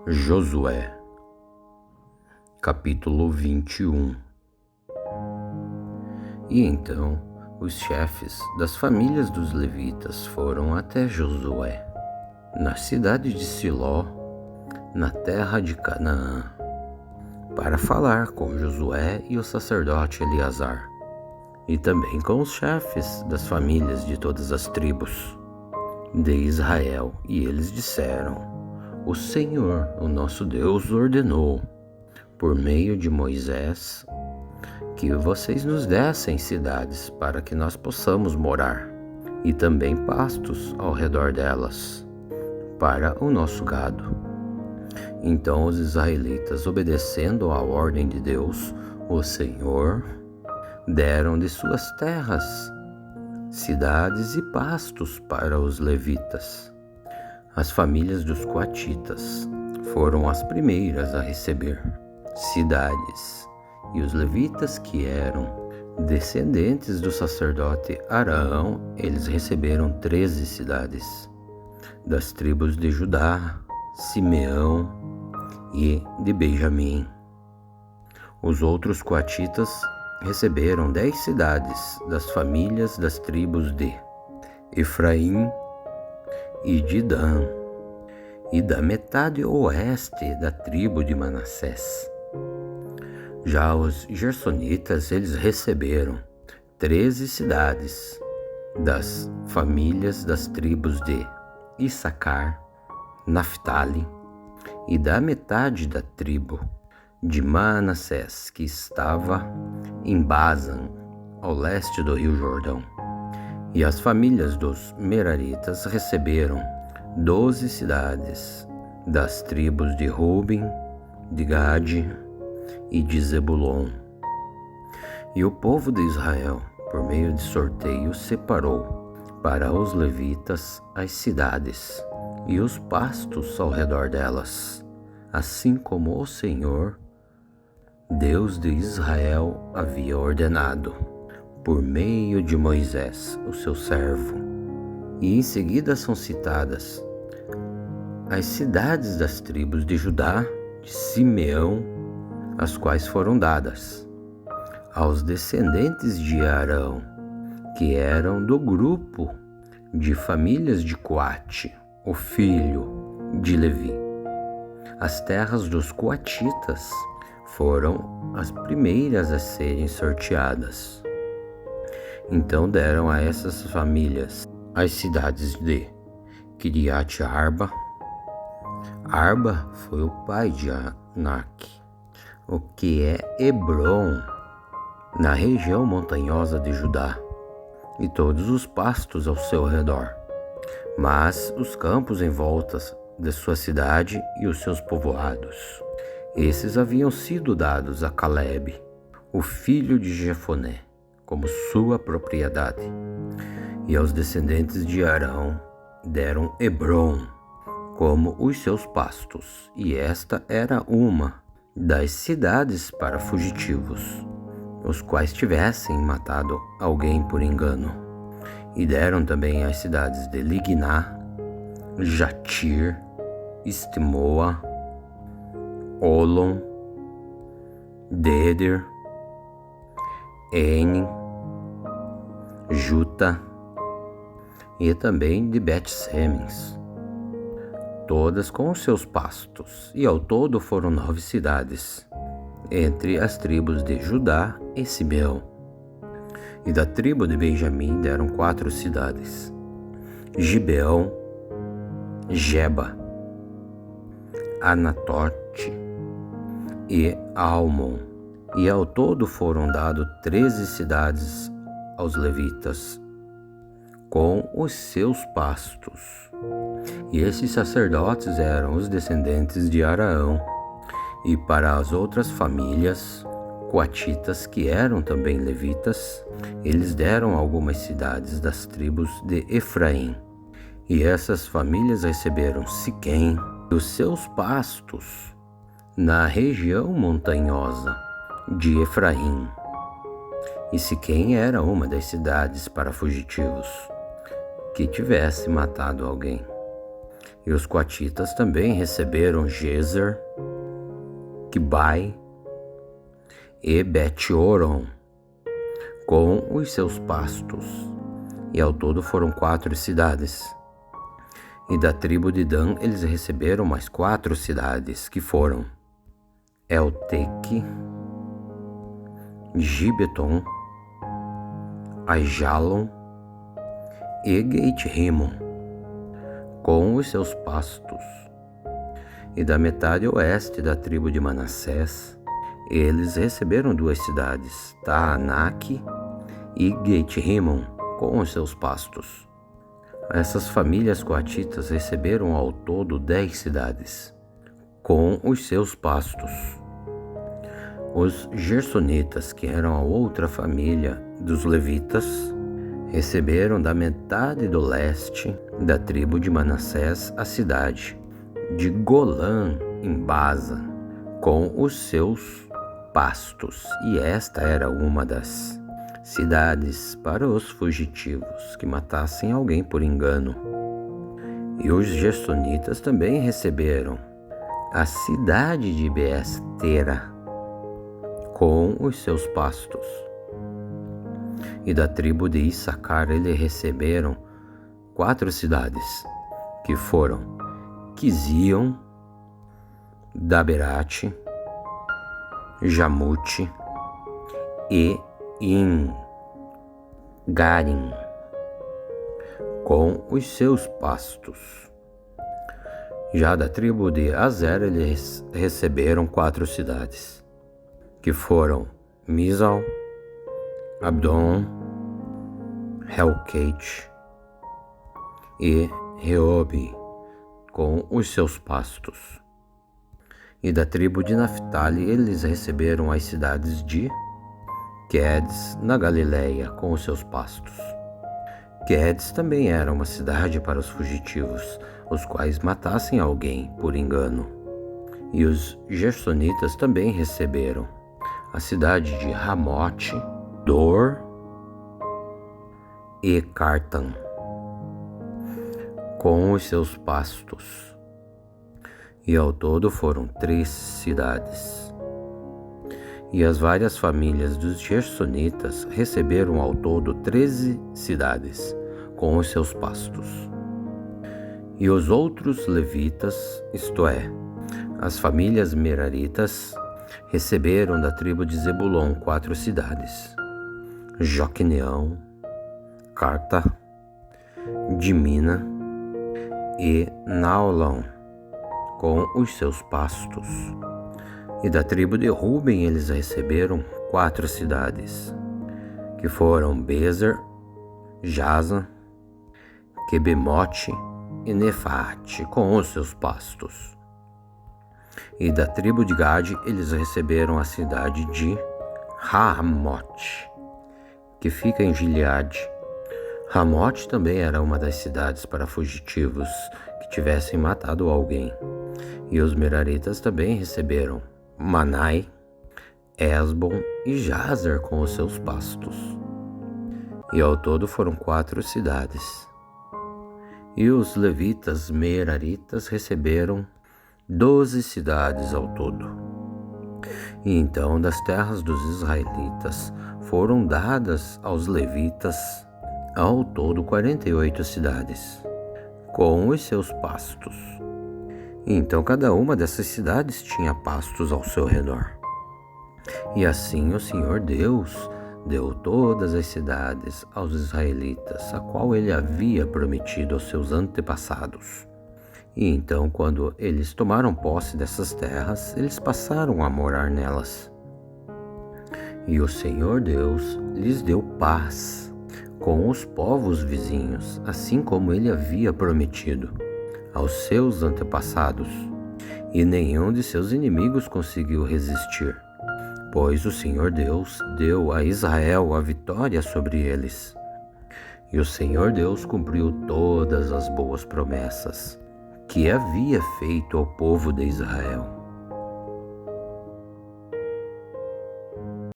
Josué, capítulo 21. E então os chefes das famílias dos levitas foram até Josué, na cidade de Siló, na terra de Canaã, para falar com Josué e o sacerdote Eleazar, e também com os chefes das famílias de todas as tribos de Israel. E eles disseram: o Senhor, o nosso Deus, ordenou, por meio de Moisés, que vocês nos dessem cidades para que nós possamos morar, e também pastos ao redor delas, para o nosso gado. Então os israelitas, obedecendo à ordem de Deus, o Senhor, deram de suas terras cidades e pastos para os levitas. As famílias dos coatitas foram as primeiras a receber cidades, e os levitas, que eram descendentes do sacerdote Arão, eles receberam 13 cidades, das tribos de Judá, Simeão e de Benjamim. Os outros coatitas receberam 10 cidades das famílias das tribos de Efraim e de Dan, e da metade oeste da tribo de Manassés. Já os gersonitas, eles receberam 13 cidades das famílias das tribos de Issacar, Naftali, e da metade da tribo de Manassés, que estava em Basan, ao leste do rio Jordão. E as famílias dos meraritas receberam 12 cidades das tribos de Ruben, de Gade e de Zebulon. E o povo de Israel, por meio de sorteio, separou para os levitas as cidades e os pastos ao redor delas, assim como o Senhor, Deus de Israel, havia ordenado, por meio de Moisés, o seu servo. E em seguida são citadas as cidades das tribos de Judá, de Simeão, as quais foram dadas aos descendentes de Arão, que eram do grupo de famílias de Coate, o filho de Levi. As terras dos coatitas foram as primeiras a serem sorteadas. Então deram a essas famílias as cidades de Kiriat Arba. Arba foi o pai de Anak, o que é Hebron, na região montanhosa de Judá, e todos os pastos ao seu redor, mas os campos em volta de sua cidade e os seus povoados. Esses haviam sido dados a Calebe, o filho de Jefoné, como sua propriedade. E aos descendentes de Arão deram Hebron como os seus pastos, e esta era uma das cidades para fugitivos, os quais tivessem matado alguém por engano. E deram também as cidades de Ligná, Jatir, Estimoa, Olon, Deder, En, Juta, e também de Bet-Semens, todas com os seus pastos, e ao todo foram 9 cidades, entre as tribos de Judá e Simeão. E da tribo de Benjamim deram 4 cidades: Gibeão, Geba, Anatote e Almon. E ao todo foram dados 13 cidades aos levitas, com os seus pastos. E esses sacerdotes eram os descendentes de Arão. E para as outras famílias coatitas, que eram também levitas, eles deram algumas cidades das tribos de Efraim. E essas famílias receberam Siquém e os seus pastos na região montanhosa de Efraim. E Siquém era uma das cidades para fugitivos que tivesse matado alguém. E os coatitas também receberam Gezer, Quibai e Bet-Horon, com os seus pastos, e ao todo foram 4 cidades. E da tribo de Dan eles receberam mais 4 cidades, que foram Elteque, Gibeton, Aijalon e Gate-Rimon, com os seus pastos. E da metade oeste da tribo de Manassés, eles receberam 2 cidades, Taanaque e Gate-Rimon, com os seus pastos. Essas famílias coatitas receberam ao todo 10 cidades, com os seus pastos. Os gersonitas, que eram a outra família dos levitas, receberam da metade do leste da tribo de Manassés a cidade de Golã, em Basa, com os seus pastos. E esta era uma das cidades para os fugitivos que matassem alguém por engano. E os gersonitas também receberam a cidade de Beestera, com os seus pastos. E da tribo de Issacar eles receberam 4 cidades, que foram Quizion, Daberate, Jamute e Garim, com os seus pastos. Já da tribo de Azer eles receberam 4 cidades, que foram Misal, Abdon, Helkate e Reobi, com os seus pastos. E da tribo de Naphtali eles receberam as cidades de Quedes, na Galileia, com os seus pastos. Quedes também era uma cidade para os fugitivos, os quais matassem alguém por engano. E os gersonitas também receberam a cidade de Ramote, Dor e Cartan, com os seus pastos. E ao todo foram 3 cidades. E as várias famílias dos gersonitas receberam ao todo 13 cidades, com os seus pastos. E os outros levitas, isto é, as famílias meraritas, receberam da tribo de Zebulon 4 cidades: Joqueneão, Carta, Dimina e Naolão, com os seus pastos. E da tribo de Ruben eles receberam 4 cidades, que foram Bezer, Jaza, Quebemote e Nefate, com os seus pastos. E da tribo de Gade eles receberam a cidade de Ramote, que fica em Gileade. Ramote também era uma das cidades para fugitivos que tivessem matado alguém. E os meraritas também receberam Manai, Esbon e Jazer com os seus pastos. E ao todo foram 4 cidades. E os levitas meraritas receberam 12 cidades ao todo. E então das terras dos israelitas foram dadas aos levitas ao todo 48 cidades, com os seus pastos. E então cada uma dessas cidades tinha pastos ao seu redor. E assim o Senhor Deus deu todas as cidades aos israelitas, a qual ele havia prometido aos seus antepassados. E então, quando eles tomaram posse dessas terras, eles passaram a morar nelas. E o Senhor Deus lhes deu paz com os povos vizinhos, assim como ele havia prometido aos seus antepassados, e nenhum de seus inimigos conseguiu resistir, pois o Senhor Deus deu a Israel a vitória sobre eles. E o Senhor Deus cumpriu todas as boas promessas que havia feito ao povo de Israel.